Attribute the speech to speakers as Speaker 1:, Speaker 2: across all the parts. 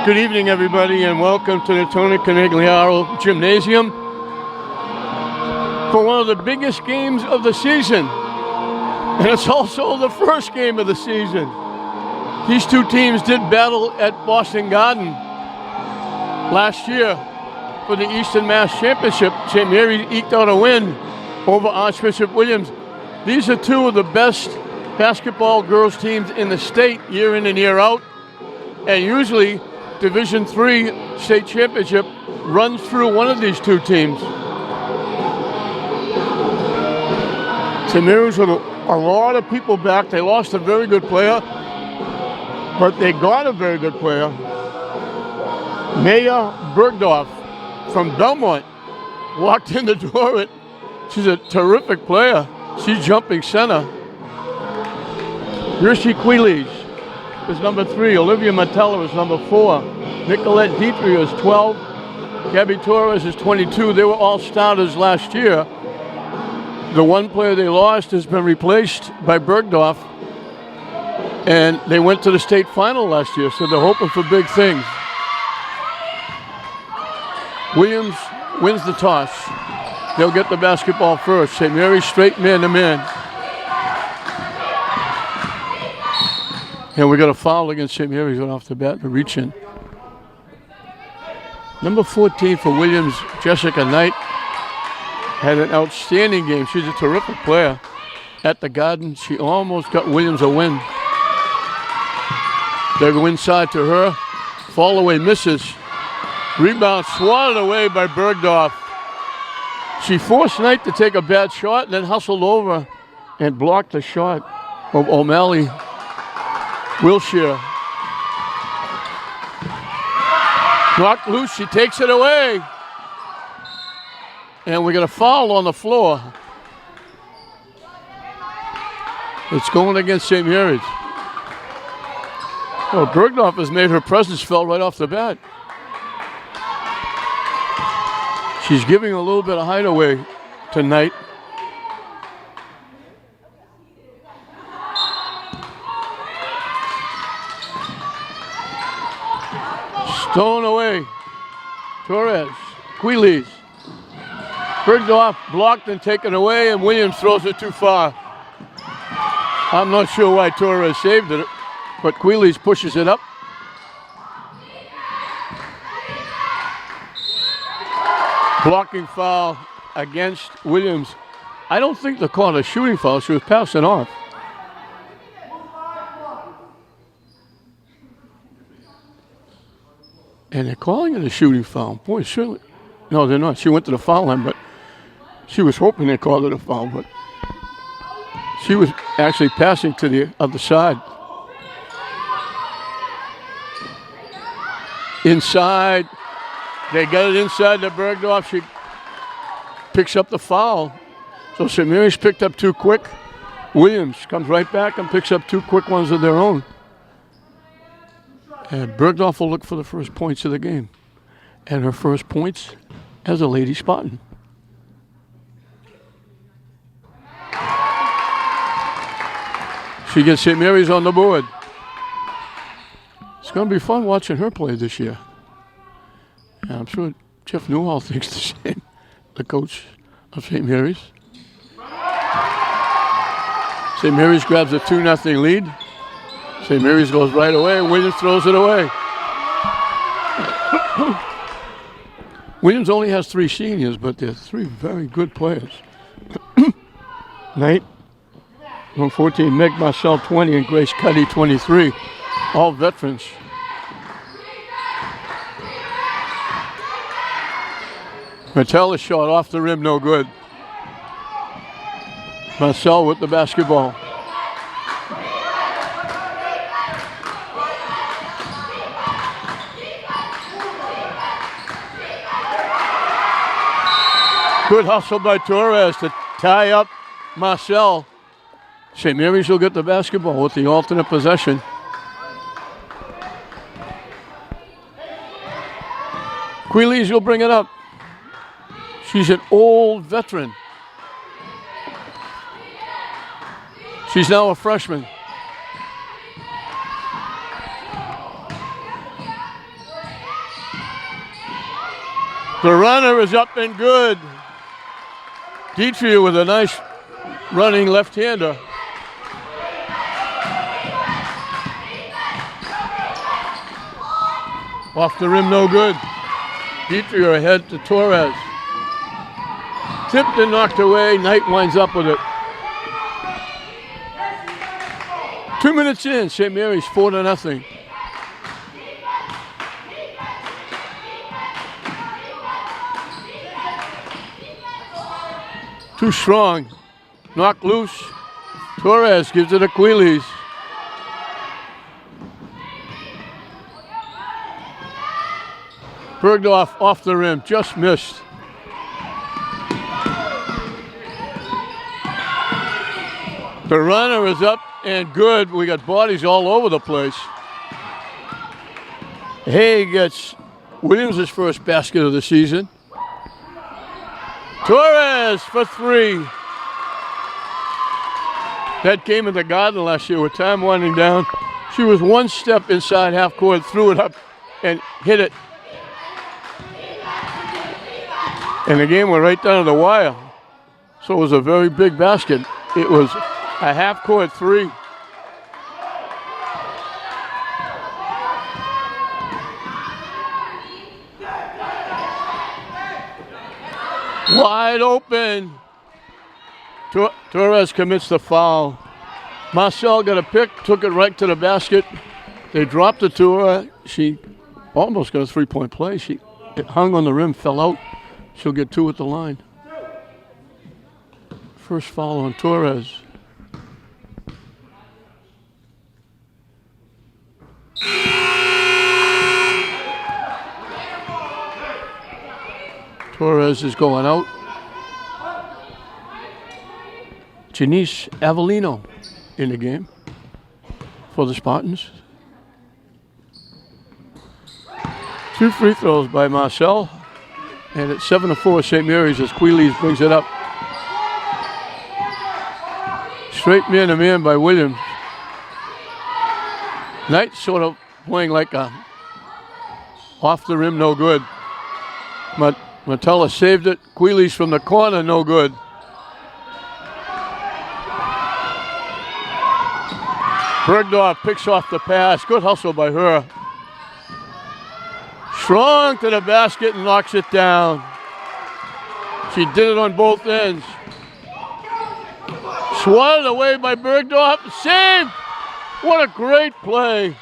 Speaker 1: Good evening, everybody, and welcome to the Tony Canigliaro Gymnasium for one of the biggest games of the season. And it's also the first game of the season. These two teams did battle at Boston Garden last year for the Eastern Mass Championship. St. Mary's eked out a win over Archbishop Williams. These are two of the best basketball girls teams in the state year in and year out. And usually Division III state championship runs through one of these two teams. St. Mary's with a lot of people back. They lost a very good player, but they got a very good player. Maya Bergdorf from Belmont walked in the door. She's a terrific player. She's jumping center. Rishi Quiles is number 3. Olivia Matella is number 4. Nicolette Dietrich is 12. Gabby Torres is 22. They were all starters last year. The one player they lost has been replaced by Bergdorf, and they went to the state final last year, so they're hoping for big things. Williams wins the toss. They'll get the basketball first. St. Mary's straight man-to-man. And we got a foul against St. Mary's right off the bat to reach in. Number 14 for Williams, Jessica Knight, had an outstanding game. She's a terrific player. At the Garden, she almost got Williams a win. They go inside to her. Fall away misses. Rebound swatted away by Bergdorf. She forced Knight to take a bad shot and then hustled over and blocked the shot of O'Malley Wilshire. Knocked loose, she takes it away. And we got a foul on the floor. It's going against St. Mary's. Well, Bergdorf has made her presence felt right off the bat. She's giving a little bit of hideaway tonight. Stolen away. Torres, Quiles. Bergdorf blocked and taken away, and Williams throws it too far. I'm not sure why Torres saved it, but Quiles pushes it up. Blocking foul against Williams. I don't think they called a shooting foul. She was passing off. And they're calling it a shooting foul. Boy, certainly. No, they're not. She went to the foul line, but she was hoping they called it a foul, but she was actually passing to the other side. Inside. They got it inside to Bergdorf. She picks up the foul. So St. Mary's picked up 2 quick. Williams comes right back and picks up 2 quick ones of their own. And Bergdorf will look for the first points of the game. And her first points as a Lady Spartan. She gets St. Mary's on the board. It's going to be fun watching her play this year. And I'm sure Jeff Newhall thinks the same, the coach of St. Mary's. St. Mary's grabs a 2-0 lead. St. Mary's goes right away. Williams throws it away. Williams only has 3 seniors, but they're 3 very good players. Knight, number 14, Meg Marcel, 20, and Grace Cuddy, 23. All veterans. Matella's shot off the rim, no good. Marcel with the basketball. Good hustle by Torres to tie up Marcel. St. Mary's will get the basketball with the alternate possession. Quiles will bring it up. She's an old veteran. She's now a freshman. The runner is up and good. Dietrich with a nice running left-hander. Off the rim, no good. Dietrich ahead to Torres. Tipped and knocked away. Knight winds up with it. 2 minutes in, St. Mary's 4-0. Too strong. Knocked loose. Torres gives it to Quiles. Bergdorf off the rim, just missed. The runner is up and good. We got bodies all over the place. Hay gets Williams' first basket of the season. Torres for three. That came in the Garden last year with time winding down. She was one step inside half court, threw it up and hit it. And the game went right down to the wire. So it was a very big basket. It was a half court three. Wide open. Torres commits the foul. Marcel got a pick, took it right to the basket. They dropped it to her. She almost got a three-point play. It hung on the rim, fell out. She'll get two at the line. First foul on Torres. Torres is going out. Janice Avellino in the game for the Spartans. 2 free throws by Marcel. And it's 7-4 St. Mary's as Quiles brings it up. Straight man-to-man by Williams. Knight sort of playing like a off the rim, no good. Matella saved it. Quiles from the corner, no good. Bergdorf picks off the pass. Good hustle by her. Strong to the basket and knocks it down. She did it on both ends. Swatted away by Bergdorf. Saved! What a great play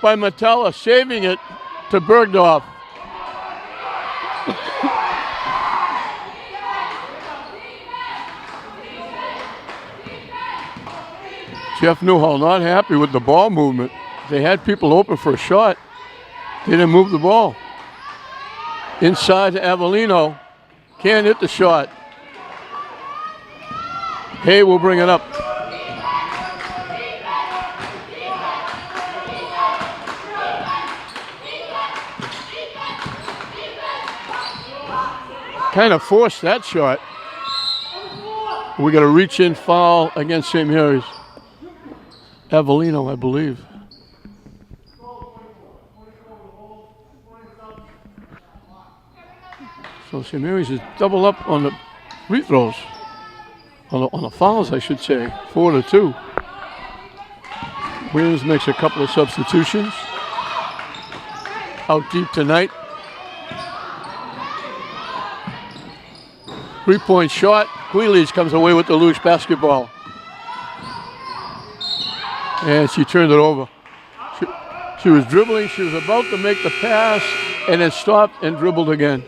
Speaker 1: by Matella, saving it to Bergdorf. Jeff Newhall not happy with the ball movement. They had people open for a shot. They didn't move the ball. Inside to Avellino. Can't hit the shot. Hay will bring it up. Kind of forced that shot. We got a reach-in foul against St. Mary's. Avellino, I believe. So St. Mary's is double up on the free throws. On the fouls, I should say. 4-2. Williams makes a couple of substitutions. Out deep tonight. 3-point shot. Quiles comes away with the loose basketball. And she turned it over. She was dribbling. She was about to make the pass and then stopped and dribbled again.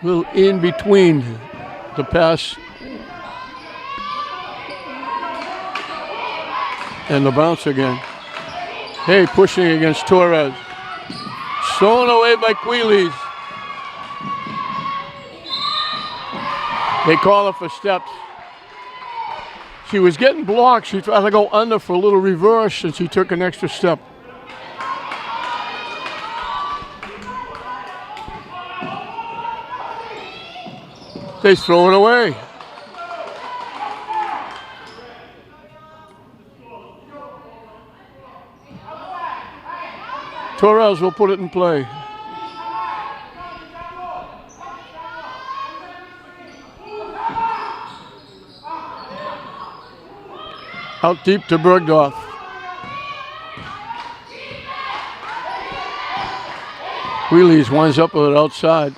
Speaker 1: A little in between the pass and the bounce again. Hey, pushing against Torres. Stolen away by Quiles. They call her for steps. She was getting blocked. She tried to go under for a little reverse, and she took an extra step. They throw it away. Torres will put it in play. Out deep to Bergdorf. Wheelies winds up with it outside.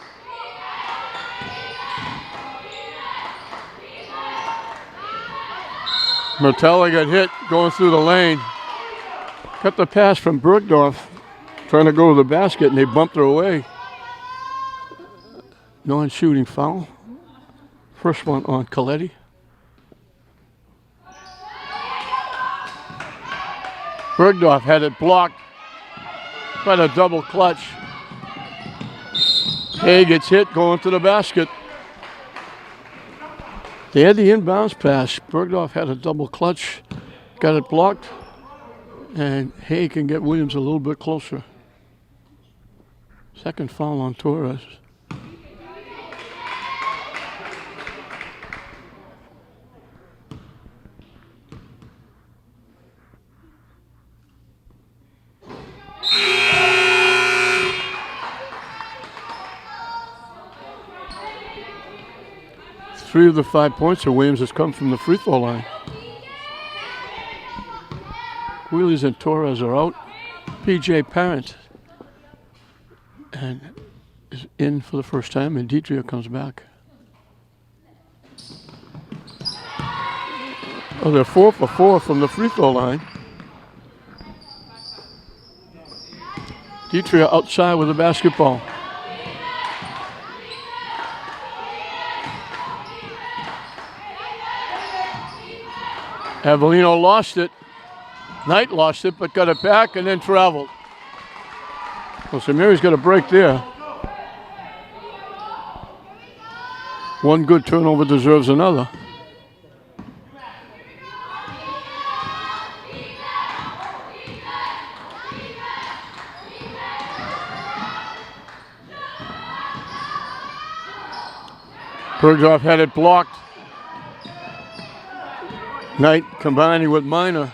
Speaker 1: Mertella got hit going through the lane. Got the pass from Bergdorf trying to go to the basket, and they bumped her away. Non-shooting foul. First one on Coletti. Bergdorf had it blocked by the double clutch. Hay gets hit going to the basket. They had the inbounds pass. Bergdorf had a double clutch, got it blocked, and Hay can get Williams a little bit closer. Second foul on Torres. Three of the 5 points for Williams has come from the free throw line. Wheelies and Torres are out. P.J. Parent and is in for the first time, and Deitria comes back. Oh, they're 4 for 4 from the free throw line. Deitria outside with the basketball. Avellino lost it. Knight lost it, but got it back and then traveled. Well, St. Mary's got a break there. One good turnover deserves another. Bergdorf had it blocked. Knight combining with Minor.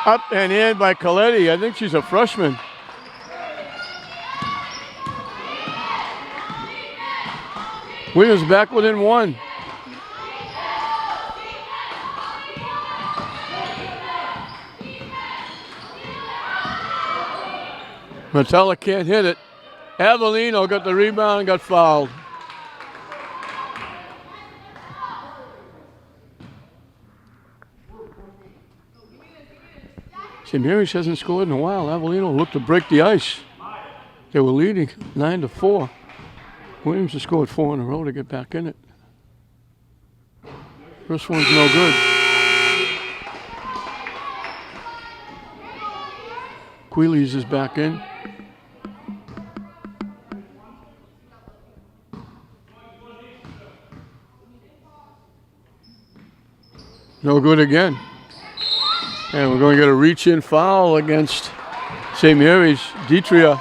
Speaker 1: Up and in by Coletti. I think she's a freshman. Williams back within one. Mertella can't hit it. Avellino got the rebound and got fouled. St. Mary's hasn't scored in a while. Avellino looked to break the ice. They were leading 9-4. Williams has scored 4 in a row to get back in it. First one's no good. Queeley's is back in. No good again. And we're going to get a reach-in foul against St. Mary's. Deitria,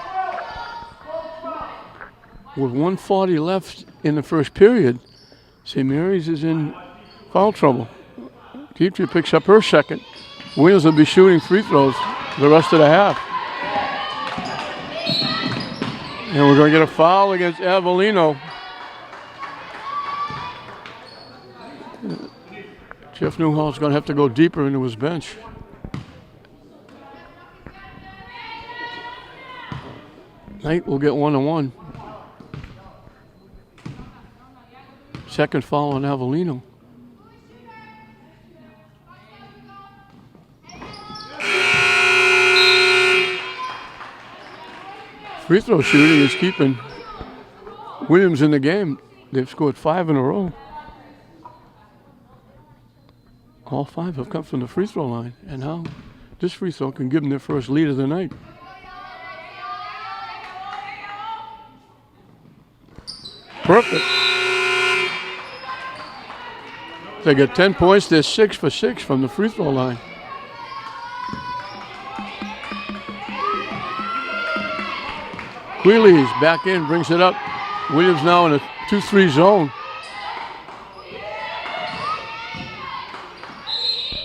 Speaker 1: with 1:40 left in the first period, St. Mary's is in foul trouble. Deitria picks up her second. Williams will be shooting free throws the rest of the half. And we're going to get a foul against Avellino. Jeff Newhall's going to have to go deeper into his bench. Knight will get 1-on-1. Second foul on Avellino. Free throw shooting is keeping Williams in the game. They've scored 5 in a row. All 5 have come from the free throw line. And now this free throw can give them their first lead of the night. Perfect. They get 10 points. They're 6 for 6 from the free throw line. Queeley's back in, brings it up. Williams now in a 2-3 zone.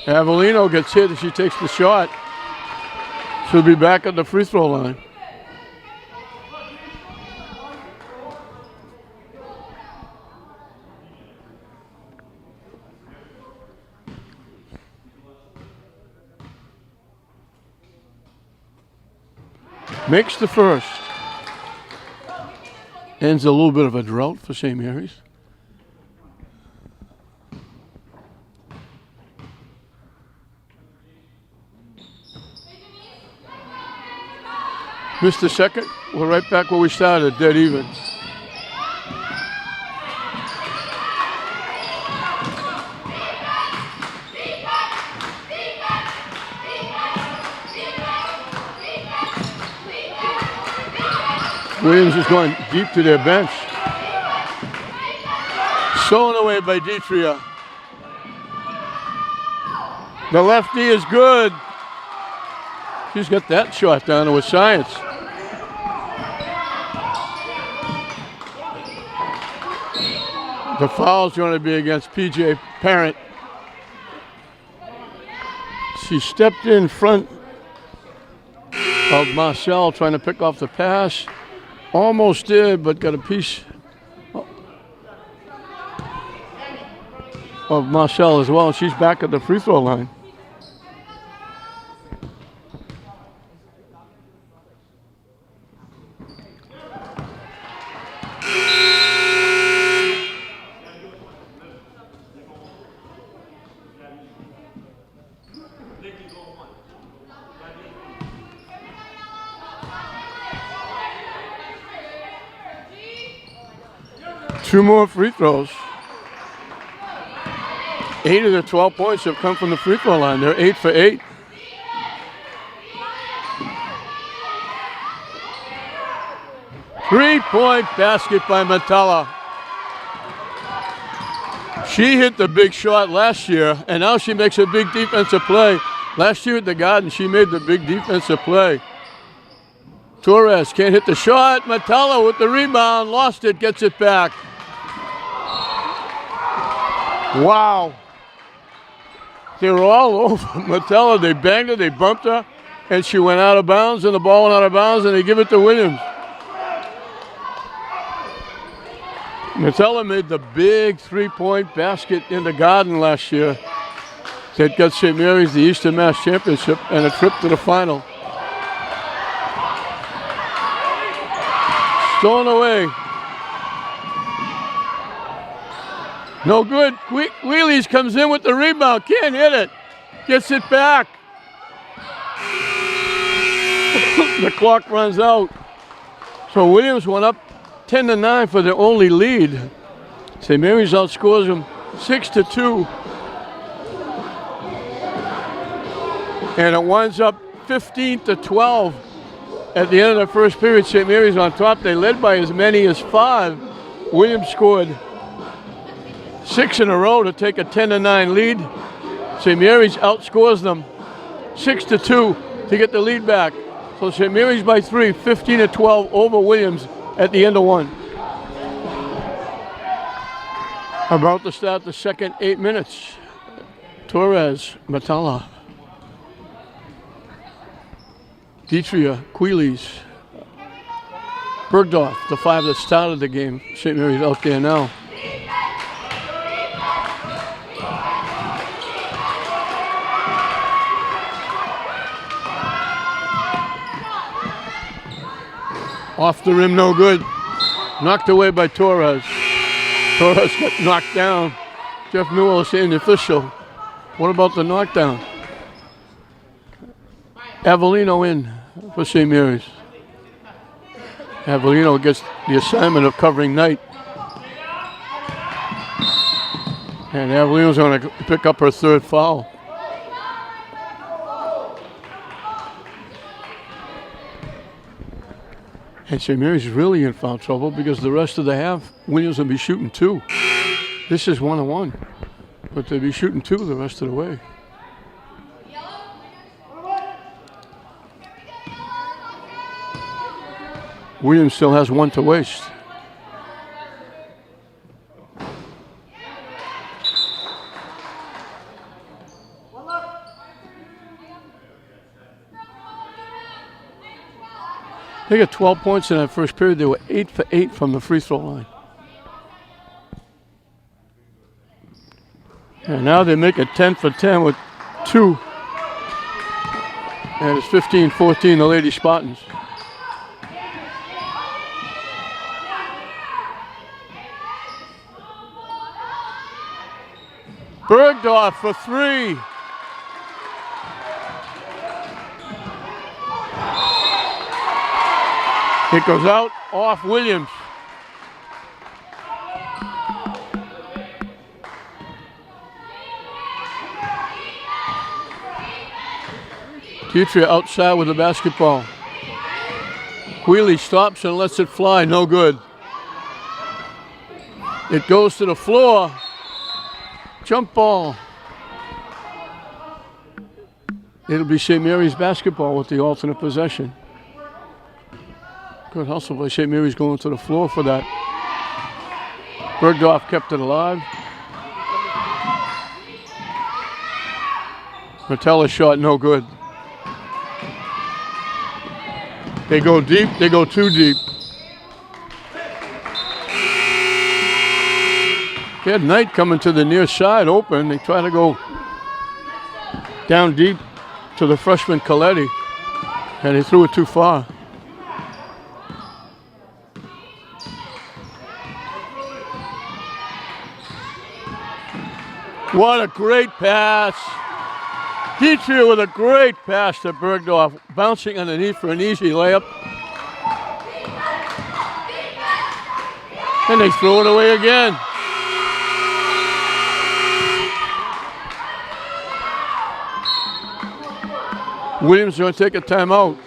Speaker 1: Avellino gets hit as she takes the shot. She'll be back at the free throw line. Makes the first. Ends a little bit of a drought for St. Mary's. Missed the second. We're right back where we started, dead even. Williams is going deep to their bench. Stolen away by Detria. The lefty is good. She's got that shot down with science. The foul's going to be against PJ Parent. She stepped in front of Marcel trying to pick off the pass. Almost did, but got a piece of Marcel as well. She's back at the free throw line. Two more free throws. 8 of the 12 points have come from the free throw line. They're 8 for 8. Three-point basket by Metella. She hit the big shot last year, and now she makes a big defensive play. Last year at the Garden, she made the big defensive play. Torres can't hit the shot. Metella with the rebound, lost it, gets it back. Wow. They were all over Metella. They banged her, they bumped her, and she went out of bounds, and the ball went out of bounds, and they give it to Williams. Metella made the big three-point basket in the Garden last year that got St. Mary's the Eastern Mass Championship and a trip to the final. Stolen away. No good. Wheelies comes in with the rebound. Can't hit it. Gets it back. The clock runs out. So Williams went up 10-9 for their only lead. St. Mary's outscores them 6-2. And it winds up 15-12 at the end of the first period. St. Mary's on top. They led by as many as 5. Williams scored 6 in a row to take a 10-9 lead. St. Mary's outscores them 6-2 to get the lead back. So St. Mary's by 3, 15-12 over Williams at the end of one. About to start the second 8 minutes. Torres, Metella, Detria, Queelys, Bergdorf, the 5 that started the game. St. Mary's out there now. Off the rim, no good. Knocked away by Torres. Torres got knocked down. Jeff Newell saying the official. What about the knockdown? Avellino in for St. Mary's. Avellino gets the assignment of covering Knight. And Avellino's going to pick up her 3rd foul. And St. Mary's is really in foul trouble because the rest of the half, Williams will be shooting 2. This is 1-1, but they'll be shooting 2 the rest of the way. Williams still has one to waste. They got 12 points in that first period. They were 8 for 8 from the free throw line. And now they make it 10 for 10 with 2. And it's 15-14, the Lady Spartans. Bergdorf for 3. It goes out off Williams. Dietrich outside with the basketball. Wheelie stops and lets it fly, no good. It goes to the floor. Jump ball. It'll be St. Mary's basketball with the alternate possession. Good hustle by St. Mary's going to the floor for that. Bergdorf kept it alive. Matella's shot no good. They go deep, they go too deep. They had Knight coming to the near side open. They try to go down deep to the freshman Coletti, and he threw it too far. What a great pass. Dietrich with a great pass to Bergdorf, bouncing underneath for an easy layup. And they throw it away again. Williams is going to take a timeout.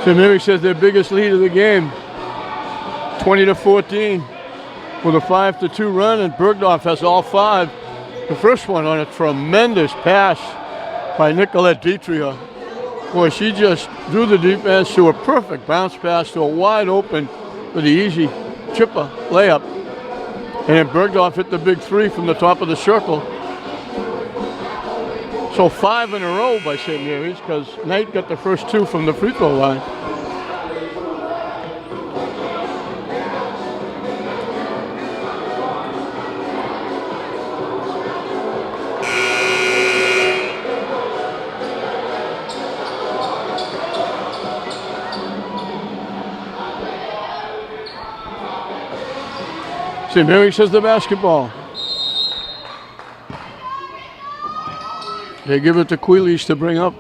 Speaker 1: St. Mary says their biggest lead of the game, 20-14, with a 5-2 run, and Bergdorf has all 5. The first one on a tremendous pass by Nicolette Dietrich. Boy, she just drew the defense to a perfect bounce pass to a wide open with the easy chipper layup. And then Bergdorf hit the big 3 from the top of the circle. So 5 in a row by St. Mary's, because Knight got the first 2 from the free throw line. St. Mary's has the basketball. They give it to Queelish to bring up.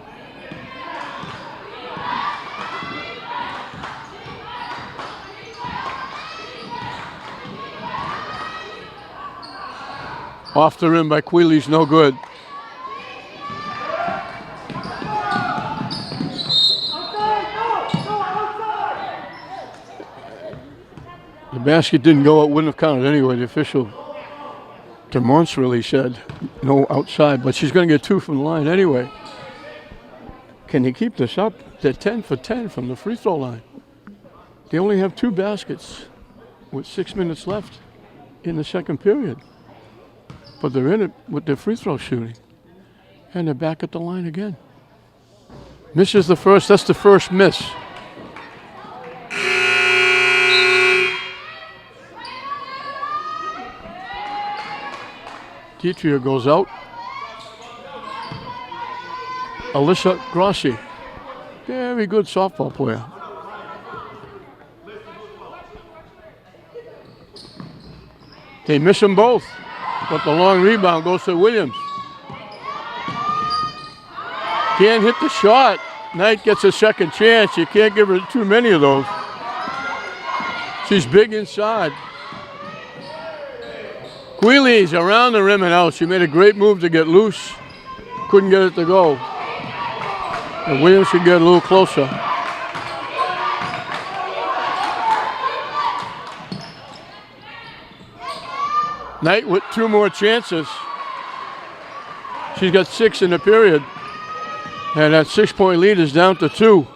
Speaker 1: Off the rim by Queelish, no good. The basket didn't go, it wouldn't have counted anyway. The official demonstrably said no outside, but she's going to get 2 from the line anyway. Can they keep this up? They're 10 for 10 from the free throw line. They only have 2 baskets with 6 minutes left in the second period. But they're in it with their free throw shooting. And they're back at the line again. Misses the first, that's the first miss. Dietrich goes out. Alyssa Grossi, very good softball player. They miss them both, but the long rebound goes to Williams. Can't hit the shot. Knight gets a second chance. You can't give her too many of those. She's big inside. Wheelies around the rim and out. She made a great move to get loose. Couldn't get it to go. And Williams should get a little closer. Knight with 2 more chances. She's got 6 in the period. And that 6-point lead is down to 2.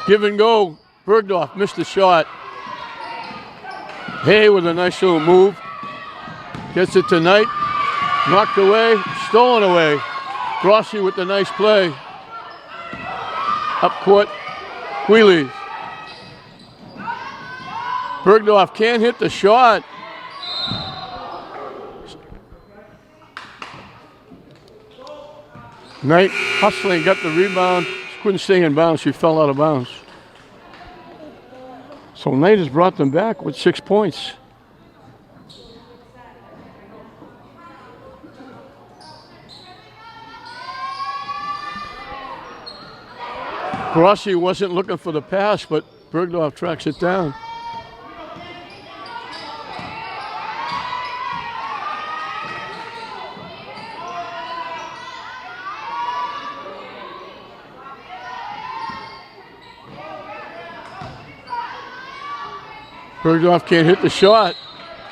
Speaker 1: Give and go. Bergdorf missed the shot. Hay with a nice little move. Gets it to Knight. Knocked away. Stolen away. Grossi with the nice play. Up court. Wheelies. Bergdorf can't hit the shot. Knight hustling, got the rebound. Couldn't stay in bounds. She fell out of bounds. So Knight has brought them back with 6 points. Grossi wasn't looking for the pass, but Bergdorf tracks it down. Bergdorf can't hit the shot,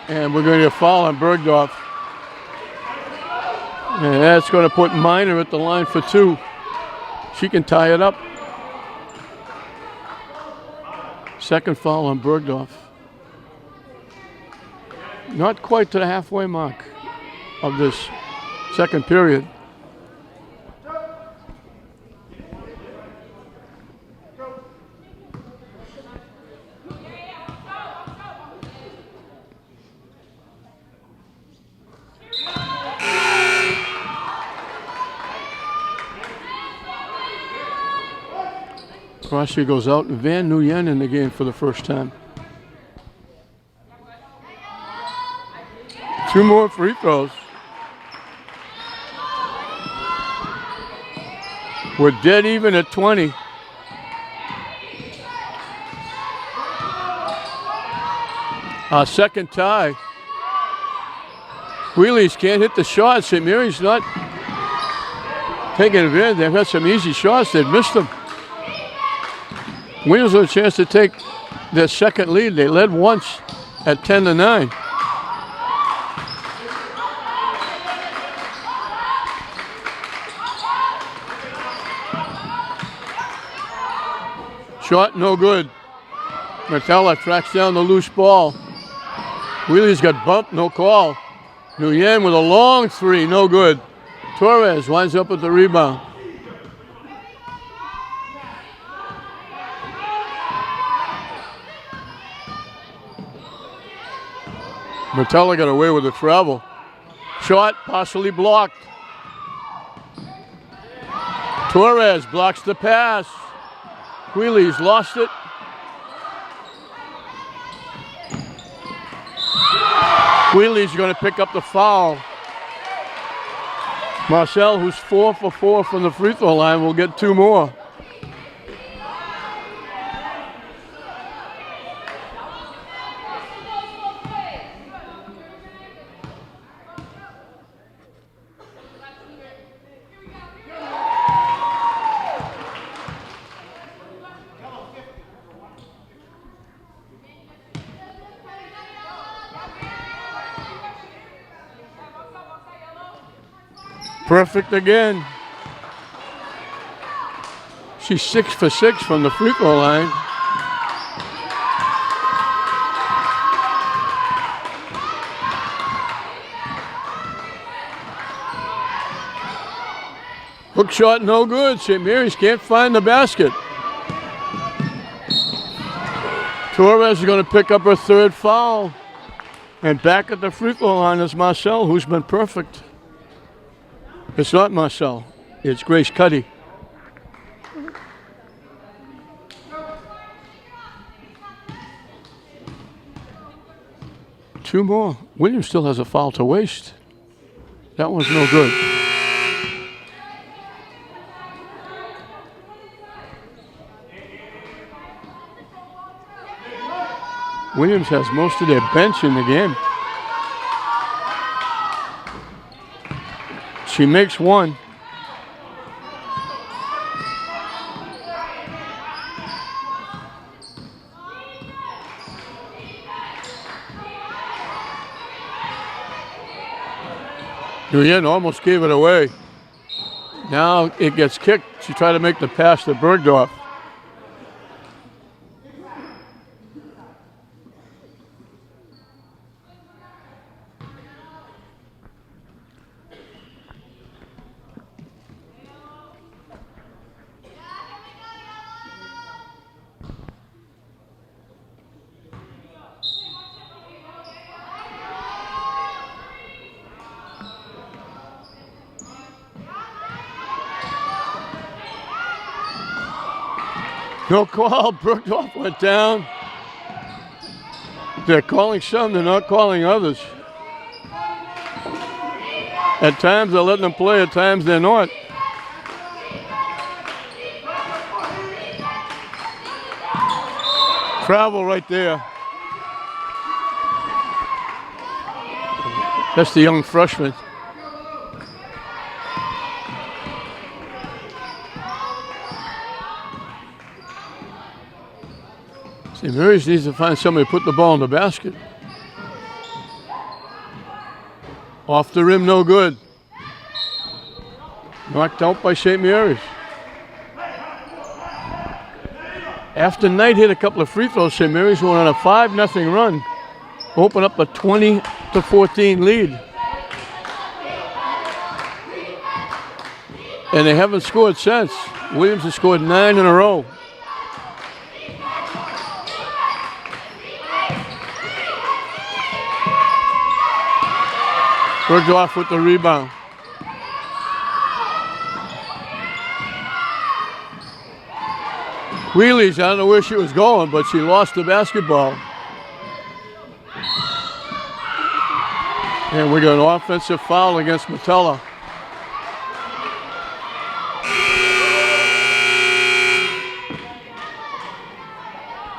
Speaker 1: and we're going to get a foul on Bergdorf. And that's going to put Miner at the line for 2. She can tie it up. Second foul on Bergdorf. Not quite to the halfway mark of this second period. Grossi goes out, and Van Nguyen in the game for the first time. 2 more free throws. We're dead even at 20. Our second tie. Wheelies can't hit the shot. St. Mary's not taking advantage. They've had some easy shots. They've missed them. Williams with a chance to take their second lead. They led once at 10-9. Shot no good. Metella tracks down the loose ball. Wheely's got bumped, no call. Nguyen with a long 3, no good. Torres winds up with the rebound. Metella got away with the travel. Shot partially blocked. Torres blocks the pass. Wheely's lost it. Wheely's going to pick up the foul. Marcel, who's 4 for 4 from the free throw line, will get 2 more. Perfect again. She's 6 for 6 from the free throw line. Hook shot no good. St. Mary's can't find the basket. Torres is going to pick up her 3rd foul. And back at the free throw line is Marcel, who's been perfect. It's not Marcel, it's Grace Cuddy. Two more. Williams still has a foul to waste. That one's no good. Williams has most of their bench in the game. She makes one. Nguyen almost gave it away. Now it gets kicked. She tried to make the pass to Bergdorf. No call. Bergdorf went down. They're calling some, they're not calling others. At times they're letting them play, at times they're not. Travel right there. That's the young freshman. St. Mary's needs to find somebody to put the ball in the basket. Off the rim, no good. Knocked out by St. Mary's. After Knight hit a couple of free throws, St. Mary's went on a 5-0 run. Open up a 20-14 lead. And they haven't scored since. Williams has scored 9 in a row. Bergdorf with the rebound. Wheelies, I don't know where she was going, but she lost the basketball. And we got an offensive foul against Metella.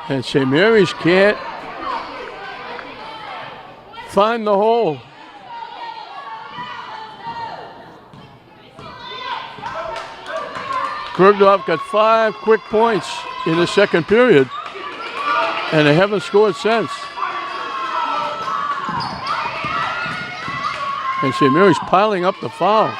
Speaker 1: And St. Mary's can't find the hole. Bergdorf got 5 quick points in the second period, and they haven't scored since. And St. Mary's piling up the foul.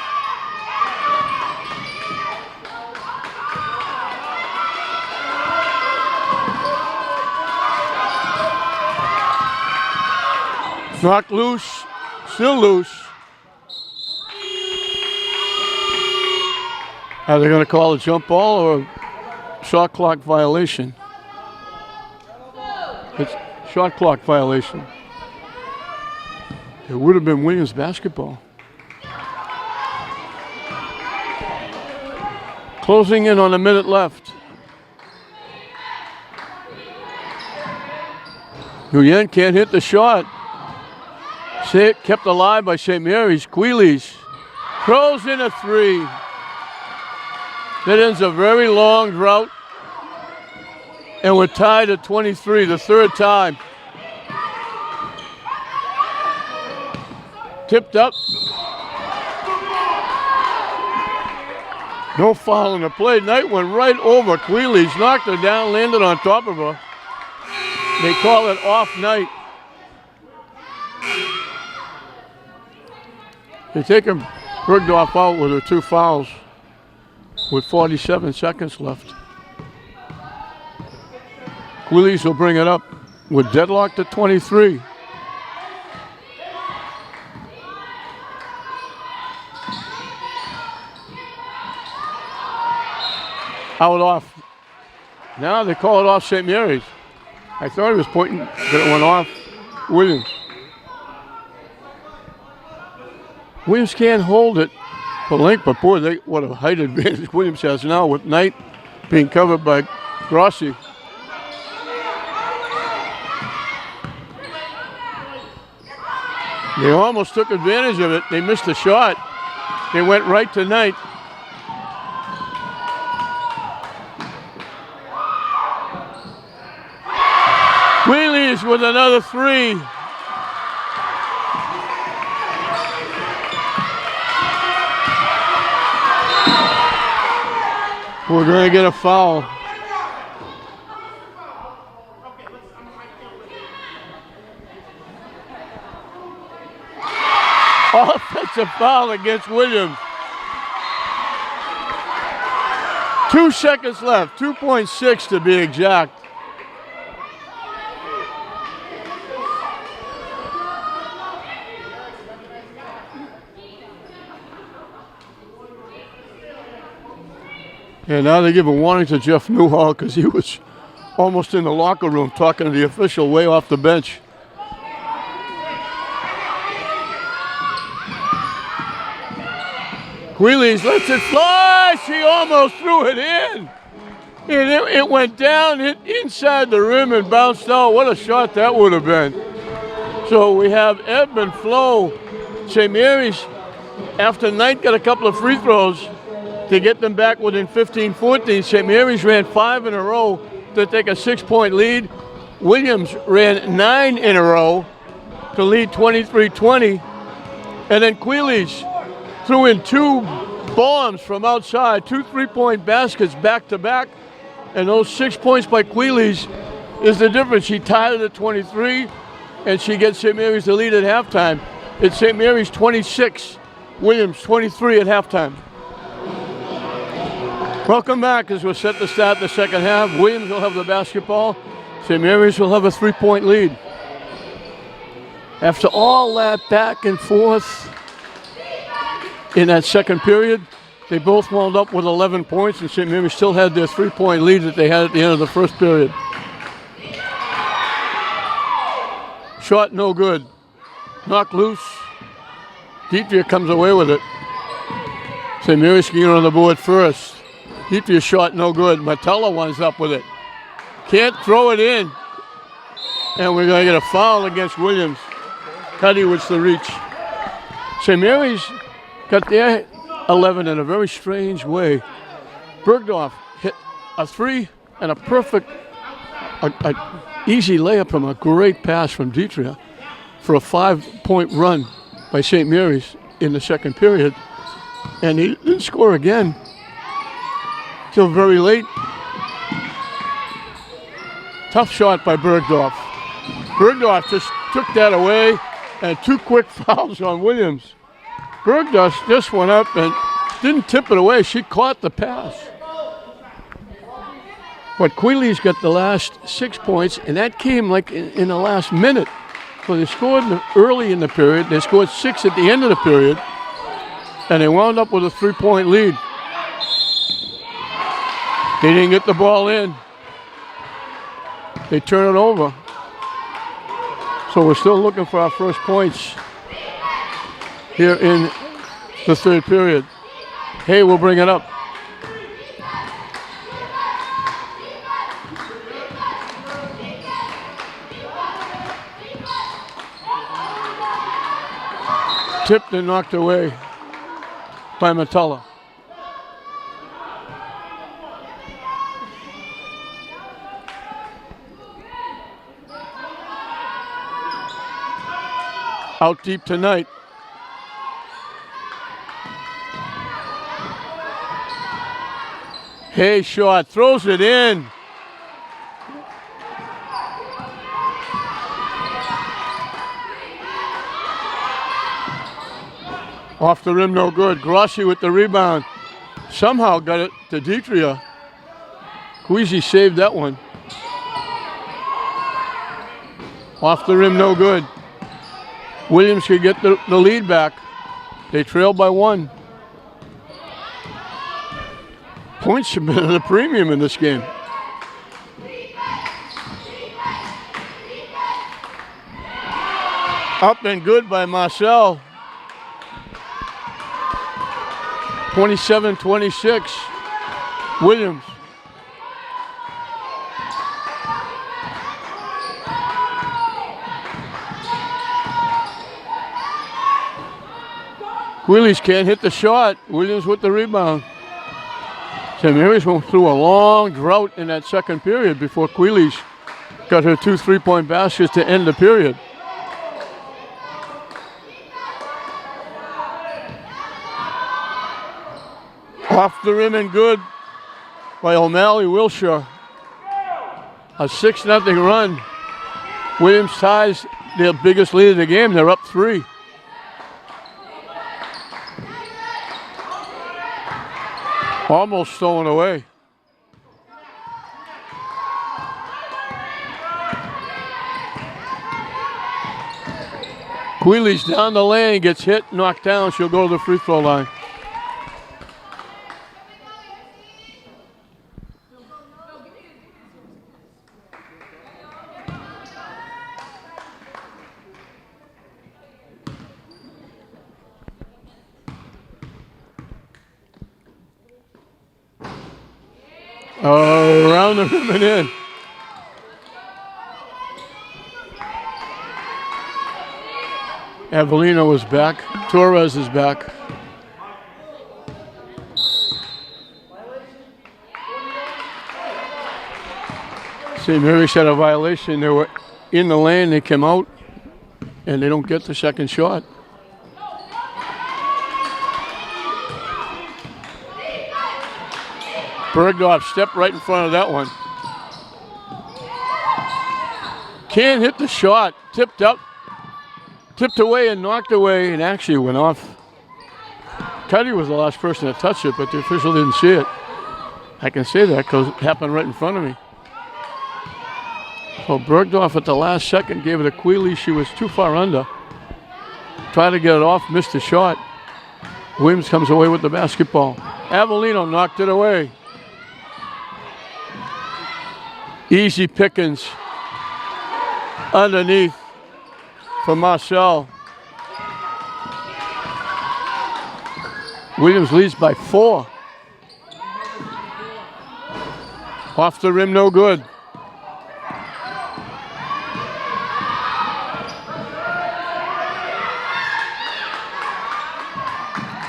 Speaker 1: Knocked loose, still loose. Are they going to call a jump ball or a shot clock violation? It's shot clock violation. It would have been Williams basketball. Closing in on a minute left. Nguyen can't hit the shot. Kept alive by St. Mary's. Queeley's throws in a 3. That ends a very long drought. And we're tied at 23, the third time. Tipped up. No foul in the play. Knight went right over Queeley's, knocked her down, landed on top of her. They call it off Knight. They're taking Bergdorf out with her 2 fouls with 47 seconds left. Queeley's will bring it up with deadlocked at 23. Out off. Now they call it off St. Mary's. I thought he was pointing that it went off Williams. Williams can't hold it for length, but boy, what a height advantage Williams has now with Knight being covered by Grossi. They almost took advantage of it. They missed a shot. They went right to Knight. Wheelie Queeley's with another three. We're going to get a foul. Offensive foul against Williams. 2 seconds left, 2.6 to be exact. And now they give a warning to Jeff Newhall because he was almost in the locker room talking to the official way off the bench. Queeley's lets it fly. She almost threw it in. And it went down, hit inside the rim and bounced out. What a shot that would have been. So we have Ebb and Flo. St. Mary's, after Knight got a couple of free throws to get them back within 15-14. St. Mary's ran 5 in a row to take a 6-point lead. Williams ran 9 in a row to lead 23-20. And then Queeley's threw in 2 bombs from outside, 2 3-point baskets back-to-back. And those 6 points by Queeley's is the difference. She tied it at 23, and she gets St. Mary's the lead at halftime. It's St. Mary's 26, Williams 23 at halftime. Welcome back as we're set to start the second half. Williams will have the basketball. St. Mary's will have a 3-point lead. After all that back and forth in that second period, they both wound up with 11 points, and St. Mary's still had their 3-point lead that they had at the end of the first period. Shot no good. Knocked loose. Deetria comes away with it. St. Mary's can get on the board first. Deetria's shot no good. Matella winds up with it. Can't throw it in. And we're going to get a foul against Williams. Cuddy was the reach. St. Mary's got their 11 in a very strange way. Bergdorf hit a 3 and a perfect, easy layup from a great pass from Deetria for a 5-point run by St. Mary's in the second period. And he didn't score again till very late. Tough shot by Bergdorf. Bergdorf just took that away, and 2 quick fouls on Williams. Bergdorf just went up and didn't tip it away. She caught the pass. But Queeley's got the last 6 points, and that came like in the last minute. So they scored early in the period. They scored 6 at the end of the period, and they wound up with a 3-point lead. They didn't get the ball in. They turn it over. So we're still looking for our first points here in the third period. Hay will bring it up. Tipped and knocked away by Matella. Out deep tonight. Hay shot, throws it in. Off the rim, no good. Grossi with the rebound. Somehow got it to Deetria. Queasy saved that one. Off the rim, no good. Williams could get the lead back. They trail by 1. Points have been at a premium in this game. Up and good by Marcel. 27-26. Williams. Queeley's can't hit the shot. Williams with the rebound. St. Mary's went through a long drought in that second period before Queeley's got her 2 3-point baskets to end the period. Off the rim and good by O'Malley Wilshire. A 6-0 run. Williams ties their biggest lead of the game. They're up 3. Almost stolen away. Queeley's down the lane, gets hit, knocked down. She'll go to the free throw line. Around the rim and in. Avellino is back. Torres is back. St. Mary's had a violation. They were in the lane. They came out, and they don't get the second shot. Bergdorf stepped right in front of that one. Can't hit the shot. Tipped up. Tipped away and knocked away and actually went off. Cuddy was the last person to touch it, but the official didn't see it. I can say that because it happened right in front of me. So Bergdorf at the last second gave it to Queeley. She was too far under. Tried to get it off, missed the shot. Williams comes away with the basketball. Avellino knocked it away. Easy pickings underneath for Marcel. Williams leads by 4. Off the rim, no good.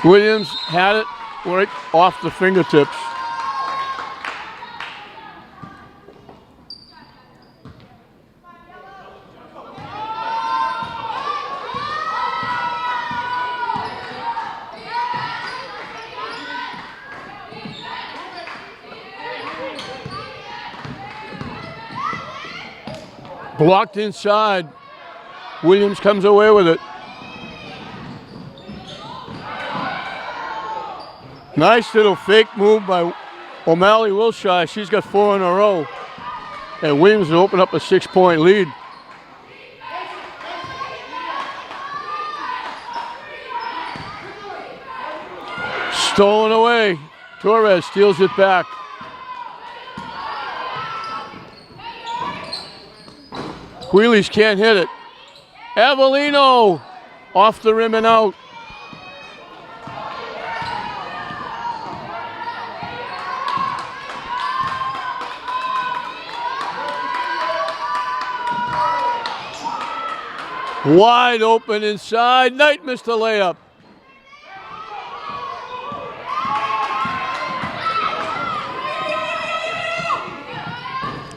Speaker 1: Williams had it right off the fingertips. Blocked inside. Williams comes away with it. Nice little fake move by O'Malley Wilshire. She's got 4 in a row. And Williams will open up a 6-point lead. Stolen away. Torres steals it back. Queeley's can't hit it. Avellino off the rim and out. Wide open inside. Knight missed the layup.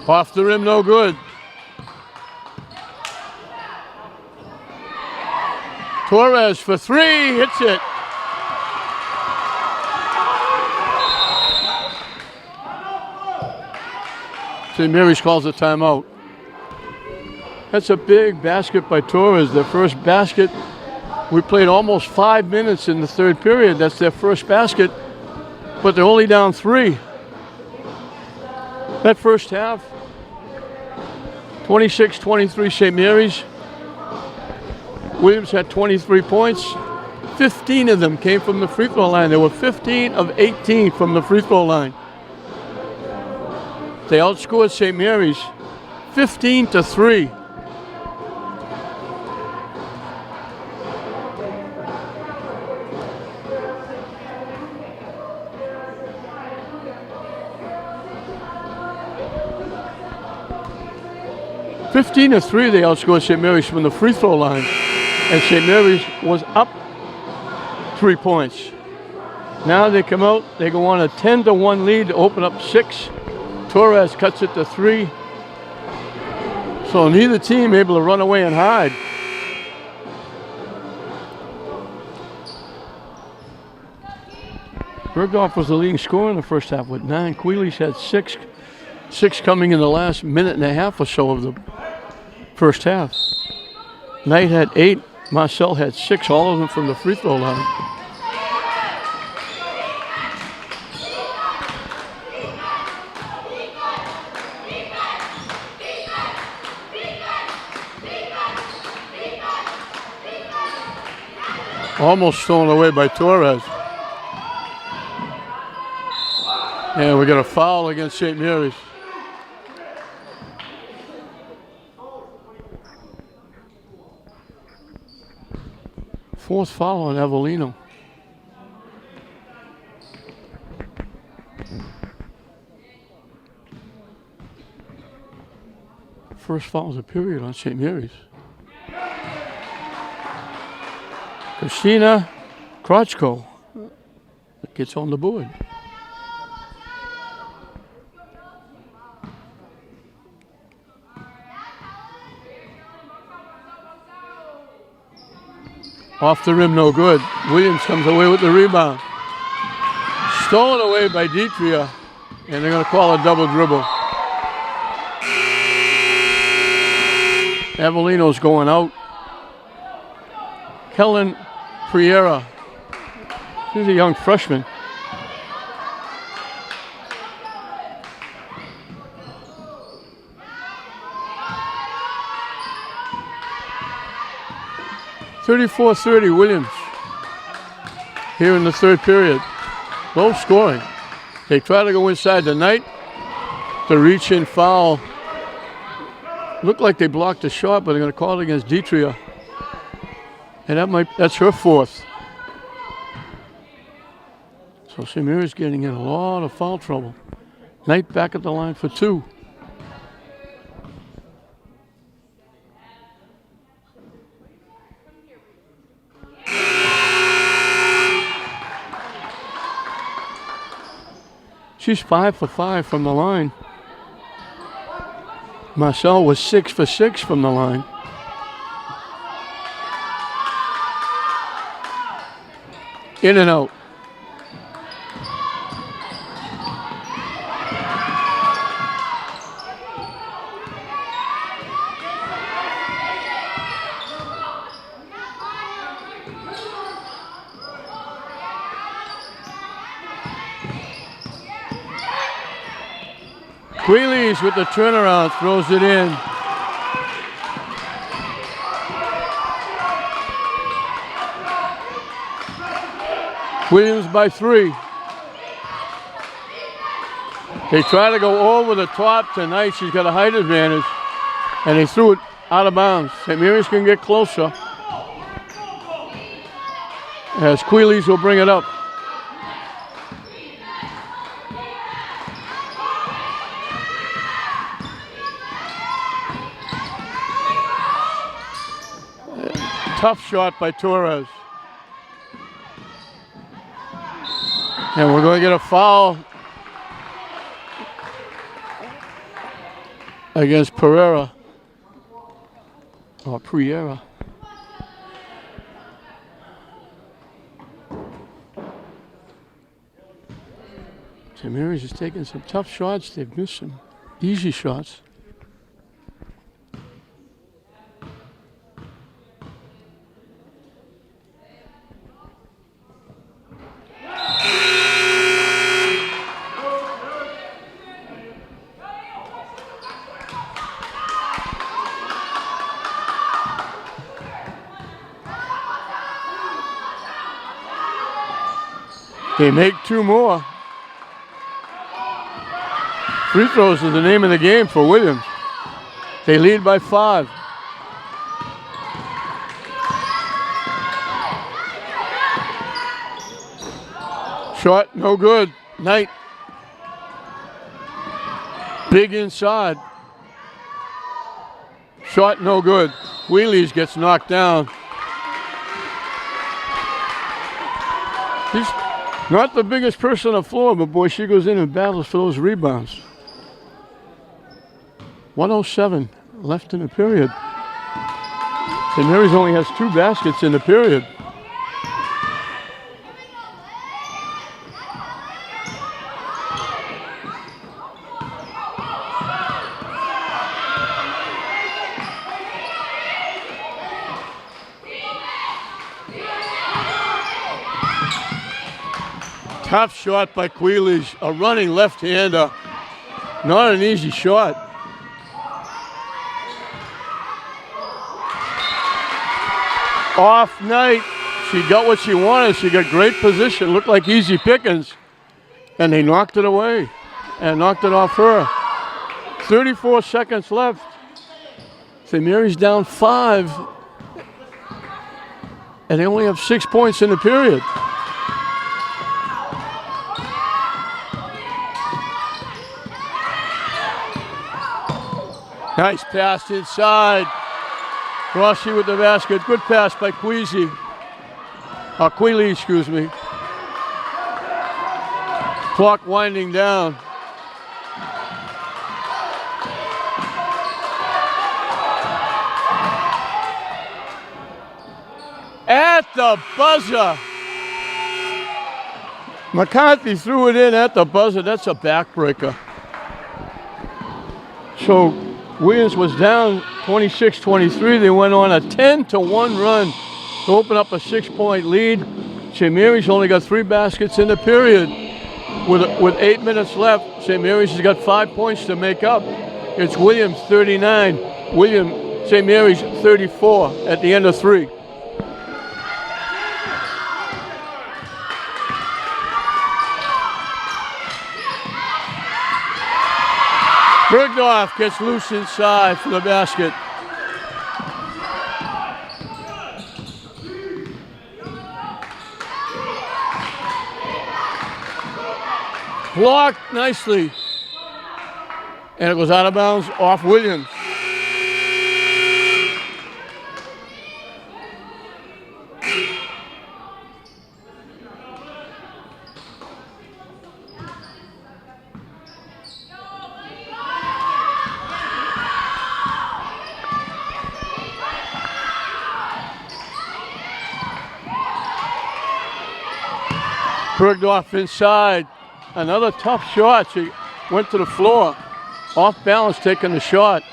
Speaker 1: Off the rim, no good. Torres for 3, hits it. St. Mary's calls a timeout. That's a big basket by Torres, their first basket. We played almost 5 minutes in the third period. That's their first basket, but they're only down 3. That first half, 26-23 St. Mary's. Williams had 23 points. 15 of them came from the free throw line. There were 15 of 18 from the free throw line. They outscored St. Mary's 15-3. They outscored St. Mary's from the free throw line. And St. Mary's was up 3 points. Now they come out, they go on a 10-1 lead to open up 6. Torres cuts it to 3. So neither team able to run away and hide. Bergdorf was the leading scorer in the first half with 9. Queeley's had 6. 6 coming in the last minute and a half or so of the first half. Knight had 8. Marcel had 6, all of them from the free throw line. Almost stolen away by Torres. And we got a foul against St. Mary's. Fourth foul on Avellino. First foul of the period on St. Mary's. Christina Krochko gets on the board. Off the rim, no good. Williams comes away with the rebound. Stolen away by Ditria, and they're going to call a double dribble. Avellino's going out. Helen Priera. She's a young freshman. (34-30) Williams here in the third period. Low scoring. They try to go inside the Knight. The reach in foul. Looked like they blocked the shot, but they're going to call it against Ditria. And that's her fourth. So St. Mary's getting in a lot of foul trouble. Knight back at the line for 2. She's 5 for 5 from the line. Marcel was 6 for 6 from the line. In and out. Queeley's with the turnaround, throws it in. Williams by 3. They try to go over the top tonight. She's got a height advantage. And they threw it out of bounds. St. Mary's can get closer. As Queeley's will bring it up. Tough shot by Torres. And we're going to get a foul against Pereira. Or Priera. St. Mary's is taking some tough shots. They've missed some easy shots. They make 2 more. Free throws are the name of the game for Williams. They lead by 5. Shot, no good. Knight. Big inside. Shot, no good. Wheelies gets knocked down. He's not the biggest person on the floor, but boy, she goes in and battles for those rebounds. 107 left in the period. St. Mary's only has 2 baskets in the period. Tough shot by Quealy, a running left-hander. Not an easy shot. Off night, she got what she wanted. She got great position, looked like easy pickings, and they knocked it away and knocked it off her. 34 seconds left. St. Mary's down 5, and they only have 6 points in the period. Nice pass inside. Rossi with the basket. Good pass by Quealy. Quealy, excuse me. Clock winding down. At the buzzer. McCarthy threw it in at the buzzer. That's a backbreaker. So Williams was down 26-23. They went on a 10-1 run to open up a 6-point lead. St. Mary's only got 3 baskets in the period. With 8 minutes left, St. Mary's has got 5 points to make up. It's Williams 39, St. Mary's 34 at the end of 3. Bergdorf gets loose inside for the basket. Blocked nicely. And it goes out of bounds off Williams. Bergdorf inside. Another tough shot. She went to the floor. Off balance, taking the shot.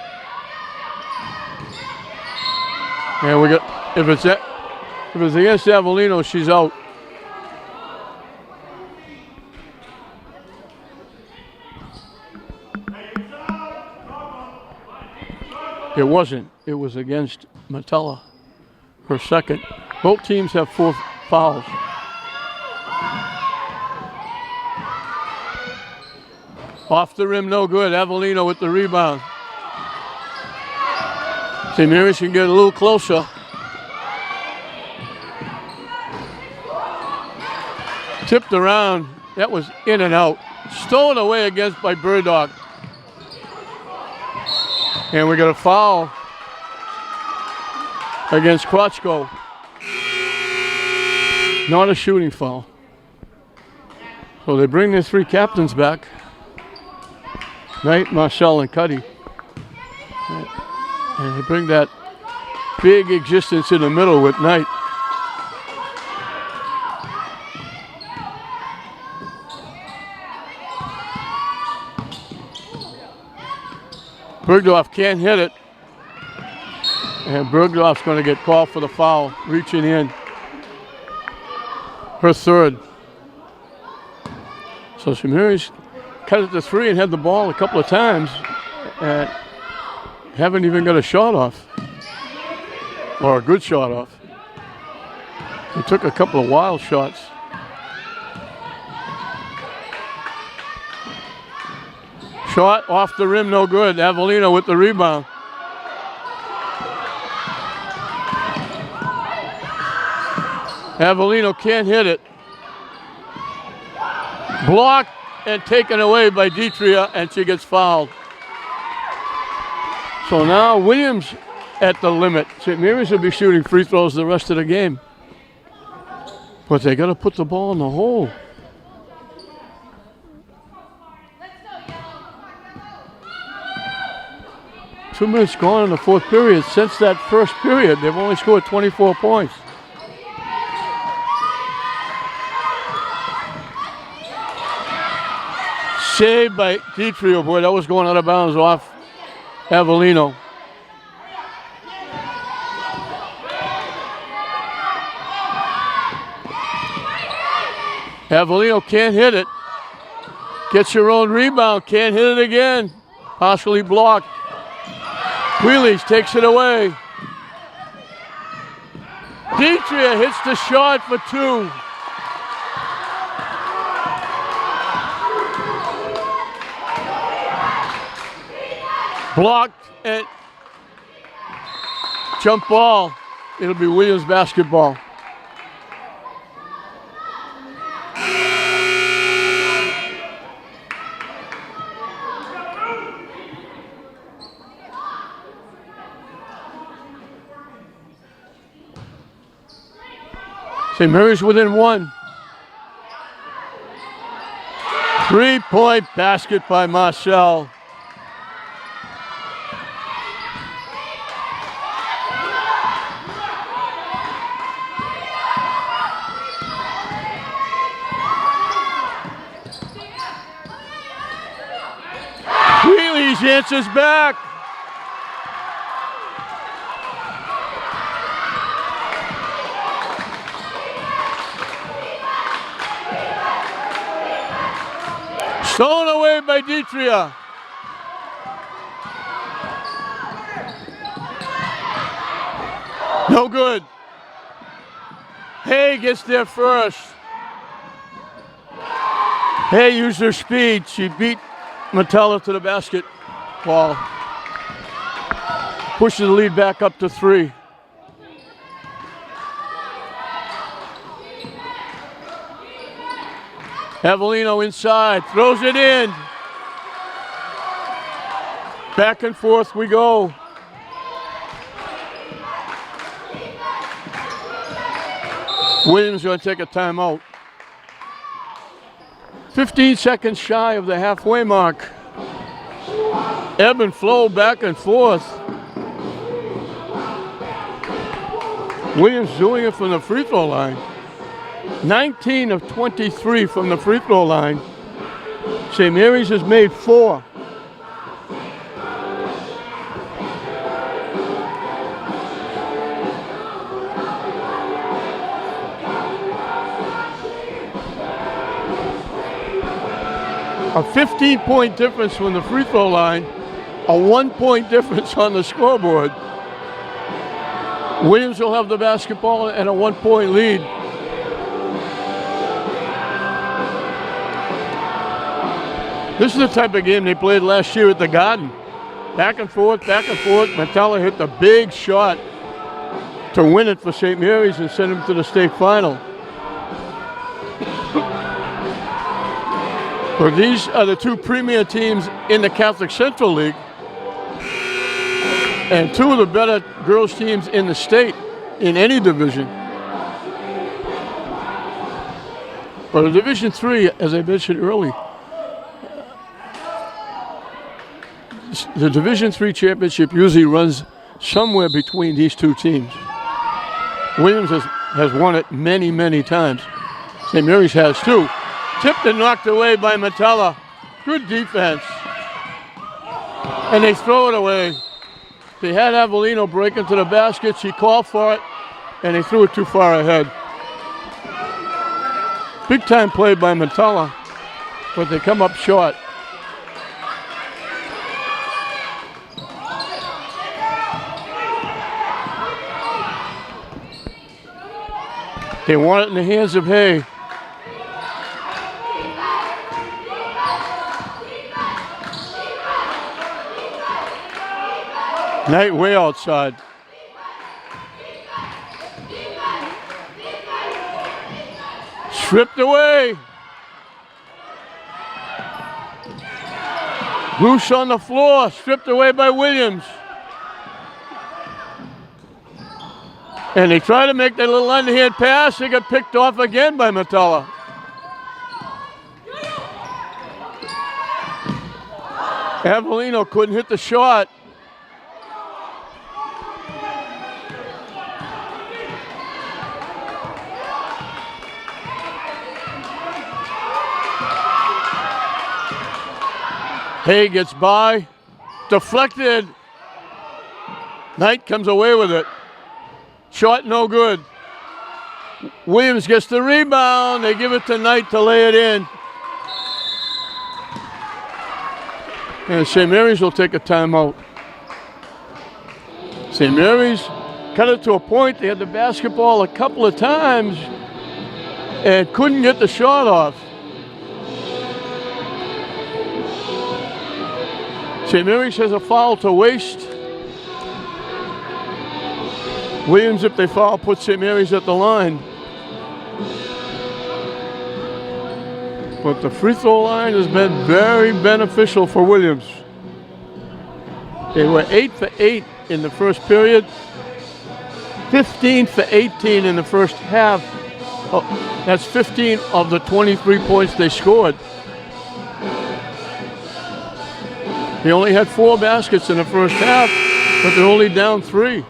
Speaker 1: And we got, if it's against Avellino, she's out. It wasn't. It was against Metella, her second. Both teams have 4 fouls. Off the rim, no good. Avellino with the rebound. St. Mary's can get a little closer. Tipped around. That was in and out. Stolen away against by Burdock. And we got a foul against Krochko. Not a shooting foul. So they bring their 3 captains back. Knight, Marcel, and Cuddy. And they bring that big existence in the middle with Knight. Bergdorf can't hit it. And Bergdorf's going to get called for the foul, reaching in. Her third. So St. Mary's cut it to 3 and had the ball a couple of times. And haven't even got a shot off. Or a good shot off. They took a couple of wild shots. Shot off the rim, no good. Avellino with the rebound. Avellino can't hit it. Blocked and taken away by Ditria, and she gets fouled. So now Williams at the limit. St. Mary's will be shooting free throws the rest of the game. But they got to put the ball in the hole. 2 minutes gone in the fourth period. Since that first period, they've only scored 24 points. Saved by Dietrich. Boy, that was going out of bounds off Avellino. Avellino can't hit it. Gets your own rebound, can't hit it again. Partially blocked. Wheelies takes it away. Dietrich hits the shot for 2. Blocked and jump ball. It'll be Williams basketball. St. Mary's within 1. 3-point basket by Marcel. Wheelies answers back. Stolen away by Dietrich. No good. Hay gets there first. Hay used her speed. She beat Metella to the basket ball. Pushes the lead back up to 3. Avellino inside, throws it in. Back and forth we go. Williams going to take a timeout. 15 seconds shy of the halfway mark. Ebb and flow back and forth. Williams doing it from the free throw line. 19 of 23 from the free throw line. St. Mary's has made 4. A 15-point difference from the free throw line, a 1-point difference on the scoreboard. Williams will have the basketball and a 1-point lead. This is the type of game they played last year at the Garden. Back and forth, back and forth. Metella hit the big shot to win it for St. Mary's and send them to the state final. But these are the 2 premier teams in the Catholic Central League and 2 of the better girls teams in the state in any division. But in Division 3, as I mentioned earlier, the Division 3 championship usually runs somewhere between these 2 teams. Williams has won it many, many times. St. Mary's has too. Tipped and knocked away by Metella. Good defense. And they throw it away. They had Avellino break into the basket. She called for it, and they threw it too far ahead. Big time play by Metella, but they come up short. They want it in the hands of Hay. Knight way outside. Stripped away. Loose on the floor, stripped away by Williams. And they try to make that little underhand pass. They got picked off again by Metella. Avellino couldn't hit the shot. Hay gets by. Deflected. Knight comes away with it. Shot no good. Williams gets the rebound. They give it to Knight to lay it in. And St. Mary's will take a timeout. St. Mary's cut it to a point. They had the basketball a couple of times and couldn't get the shot off. St. Mary's has a foul to waste. Williams, if they foul, puts St. Mary's at the line. But the free throw line has been very beneficial for Williams. They were 8 for 8 in the first period, 15 for 18 in the first half. Oh, that's 15 of the 23 points they scored. They only had 4 baskets in the first half, but they're only down 3.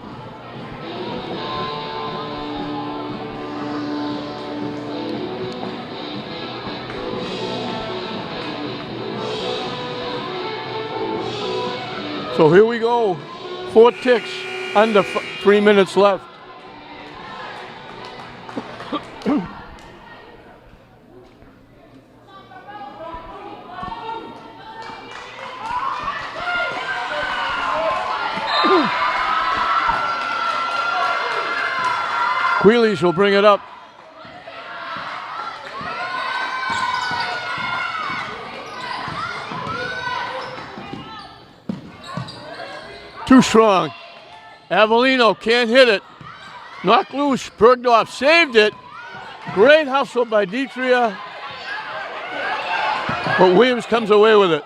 Speaker 1: So here we go, 4 ticks, under 3 minutes left. Queelys will bring it up. Too strong. Avellino can't hit it. Knocked loose. Bergdorf saved it. Great hustle by Ditria. But Williams comes away with it.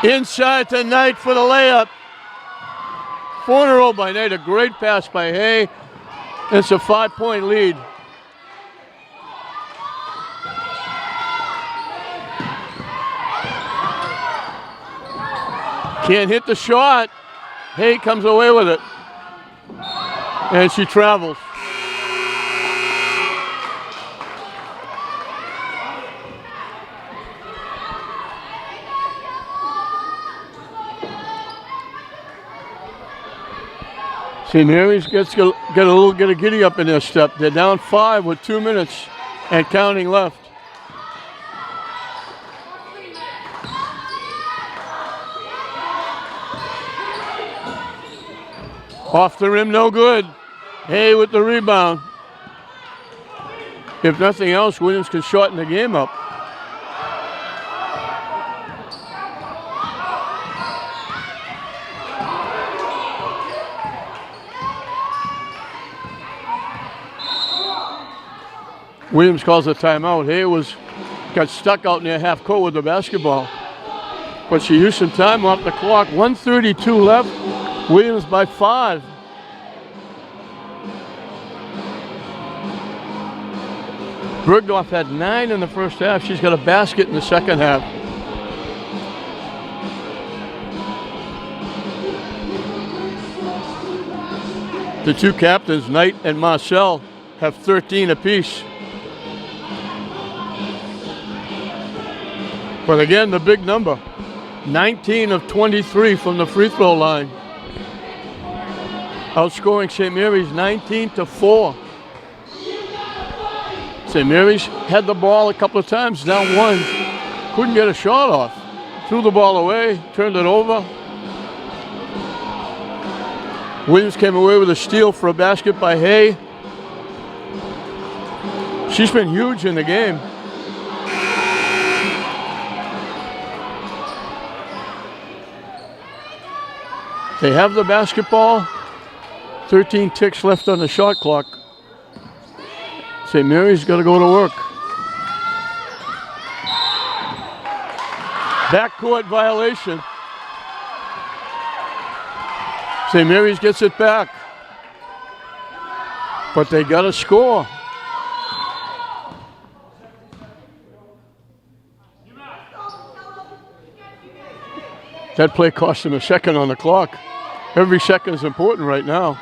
Speaker 1: Inside to Knight for the layup. 4 in a row by Knight. A great pass by Hay. It's a 5-point lead. Can't hit the shot. Hay comes away with it. And she travels. St. Mary's get a little giddy up in their step. They're down 5 with 2 minutes and counting left. Off the rim, no good. Hay with the rebound. If nothing else, Williams can shorten the game up. Williams calls a timeout. Hay got stuck out near half court with the basketball. But she used some time off the clock. 1:32 left. Williams by 5. Bergdorf had 9 in the first half. She's got a basket in the second half. The two captains, Knight and Marcel, have 13 apiece. But again, the big number, 19 of 23 from the free throw line. Outscoring St. Mary's 19-4. St. Mary's had the ball a couple of times, down 1. Couldn't get a shot off. Threw the ball away, turned it over. Williams came away with a steal for a basket by Hay. She's been huge in the game. They have the basketball. 13 ticks left on the shot clock. St. Mary's got to go to work. Backcourt violation. St. Mary's gets it back. But they got to score. That play cost them a second on the clock. Every second is important right now.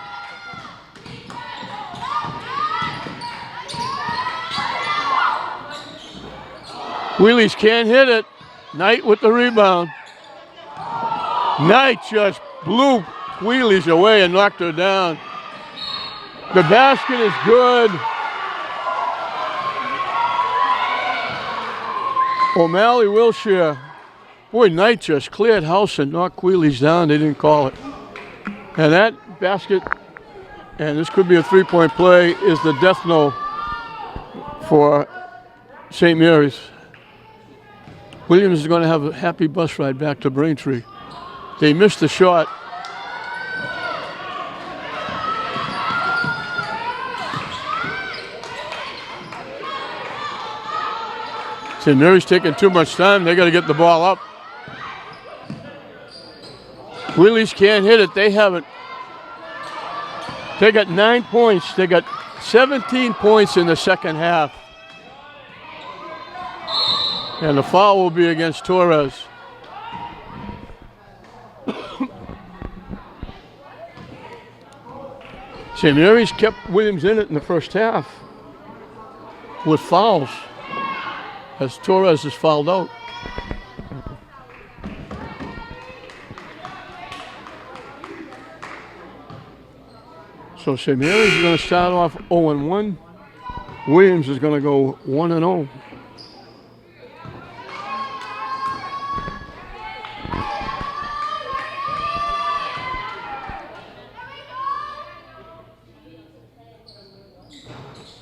Speaker 1: Wheelies can't hit it. Knight with the rebound. Knight just blew Wheelies away and knocked her down. The basket is good. O'Malley Wilshire. Boy, Knight just cleared house and knocked Wheelies down. They didn't call it. And that basket, and this could be a three-point play, is the death knell for St. Mary's. Williams is going to have a happy bus ride back to Braintree. They missed the shot. St. Mary's taking too much time. They got to get the ball up. Wheelies can't hit it. They haven't. They got 9 points. They got 17 points in the second half. And the foul will be against Torres. St. Mary's kept Williams in it in the first half with fouls as Torres is fouled out. So St. Mary's is going to start off 0-1. Williams is going to go 1-0.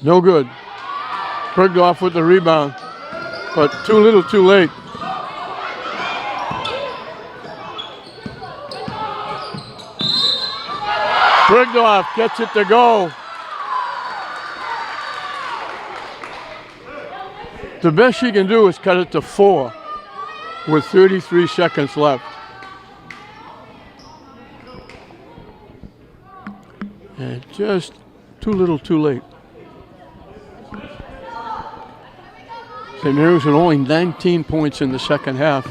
Speaker 1: No good. Bergdorf with the rebound, but too little, too late. Bergdorf gets it to go. The best she can do is cut it to 4 with 33 seconds left. And just too little, too late. St. Mary's with only 19 points in the second half.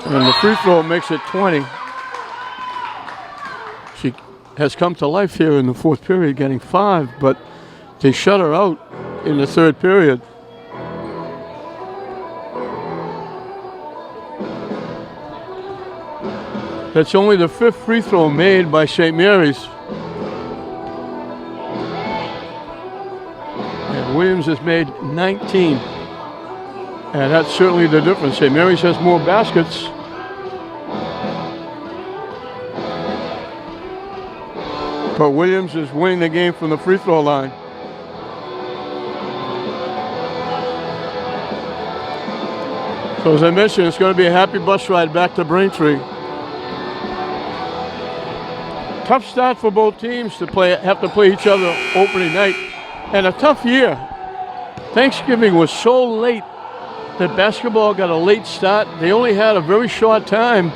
Speaker 1: And the free throw makes it 20. She has come to life here in the fourth period, getting 5, but they shut her out in the third period. That's only the 5th free throw made by St. Mary's. And Williams has made 19. And that's certainly the difference. St. Mary's has more baskets. But Williams is winning the game from the free throw line. So as I mentioned, it's going to be a happy bus ride back to Braintree. Tough start for both teams to have to play each other opening night. And a tough year. Thanksgiving was so late that basketball got a late start. They only had a very short time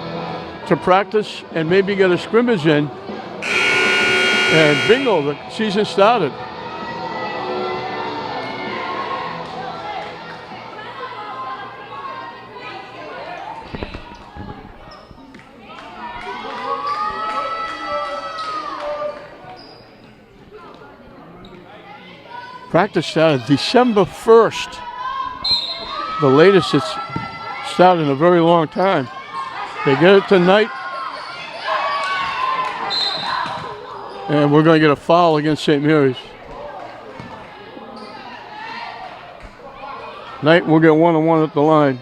Speaker 1: to practice and maybe get a scrimmage in. And bingo, the season started. Practice started December 1st. The latest it's started in a very long time. They get it tonight. And we're going to get a foul against St. Mary's. Knight will get 1-on-1 at the line.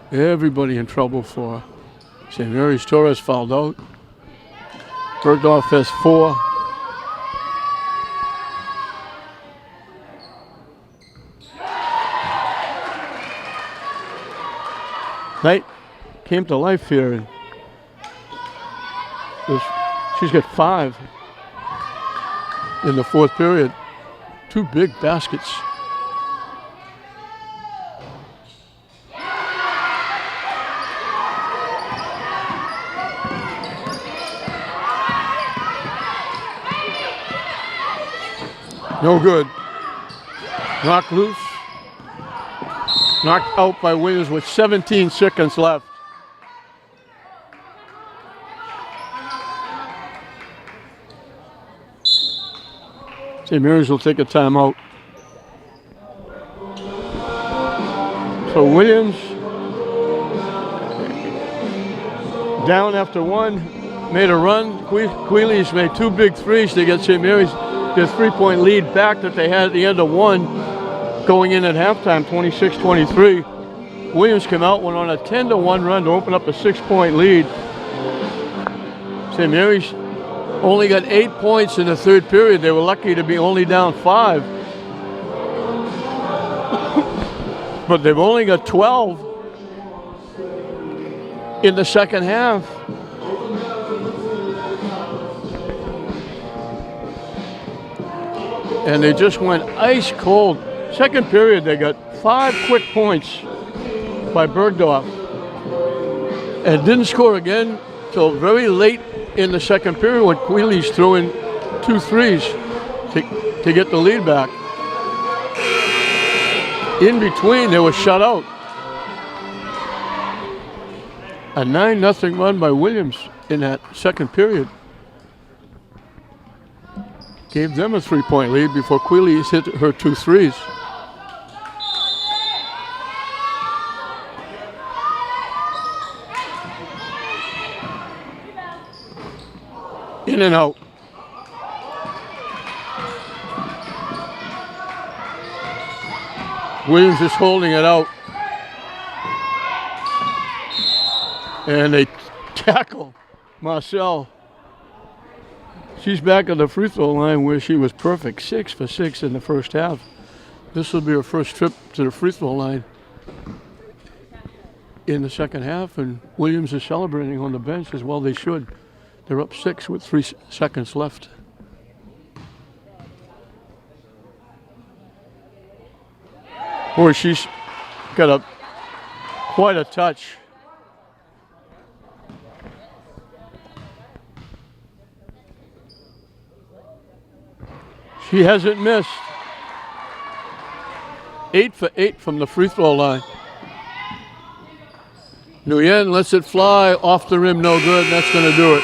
Speaker 1: Everybody in trouble for St. Mary's. Torres fouled out. Bergdorf has 4. Knight came to life here. And she's got 5 in the fourth period. 2 big baskets. No good. Knocked loose. Knocked out by Williams with 17 seconds left. St. Mary's will take a timeout. So Williams down after one, made a run. Queeley's made 2 big threes to get St. Mary's their 3-point lead back that they had at the end of one going in at halftime, 26-23. Williams came out, went on a 10-1 run to open up a 6-point lead. St. Mary's only got 8 points in the third period. They were lucky to be only down 5. But they've only got 12 in the second half. And they just went ice cold. Second period, they got 5 quick points by Bergdorf. And didn't score again till very late in the second period when Queeley's threw in 2 threes to get the lead back. In between, they were shut out. A 9-0 run by Williams in that second period gave them a 3-point lead before Queeley hit her 2 threes. In and out. Williams is holding it out. And they tackle Marcel. She's back at the free throw line where she was perfect, 6 for 6 in the first half. This will be her first trip to the free throw line in the second half, and Williams is celebrating on the bench as well they should. They're up 6 with 3 seconds left. Boy, she's got quite a touch. She hasn't missed. 8 for 8 from the free throw line. Nguyen lets it fly off the rim, no good, and that's going to do it.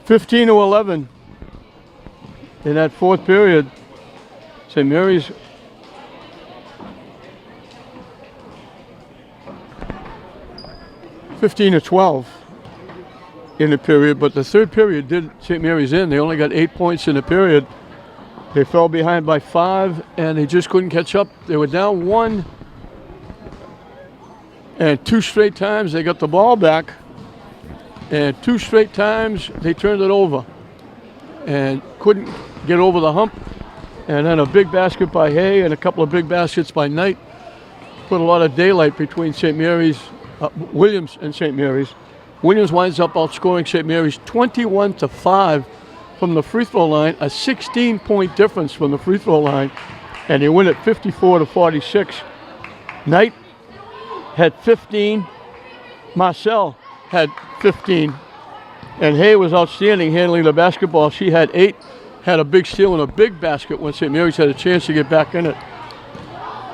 Speaker 1: (15 to 11) in that fourth period. St. Mary's (15 to 12) in the period, but the third period did St. Mary's in. They only got 8 points in the period. They fell behind by 5, and they just couldn't catch up. They were down 1, and 2 straight times they got the ball back, and 2 straight times they turned it over and couldn't get over the hump. And then a big basket by Hay and a couple of big baskets by Knight put a lot of daylight between St. Mary's, Williams and St. Mary's. Williams winds up outscoring St. Mary's 21 to 5 from the free throw line, a 16-point difference from the free throw line, and they win it 54 to 46. Knight had 15, Marcel had 15, and Hay was outstanding handling the basketball. She had 8. Had a big steal and a big basket when St. Mary's had a chance to get back in it.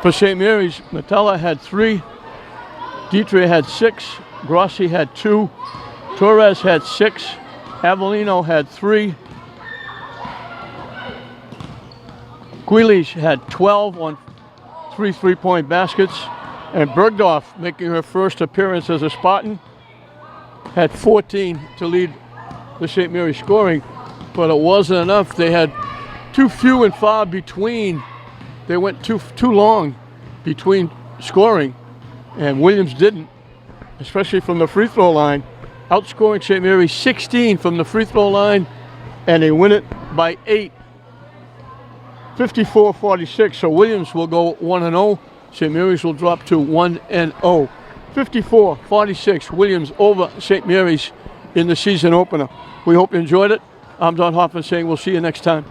Speaker 1: For St. Mary's, Metella had 3, Dietrich had 6, Grossi had 2, Torres had 6, Avellino had 3, Queeley had 12 on 3 3-point baskets, and Bergdorf, making her first appearance as a Spartan, had 14 to lead the St. Mary's scoring. But it wasn't enough. They had too few and far between. They went too long between scoring, and Williams didn't, especially from the free throw line, outscoring St. Mary's 16 from the free throw line, and they win it by 8, 54-46. So Williams will go 1-0. St. Mary's will drop to 1-0. 54-46. Williams over St. Mary's in the season opener. We hope you enjoyed it. I'm Don Hoffman saying we'll see you next time.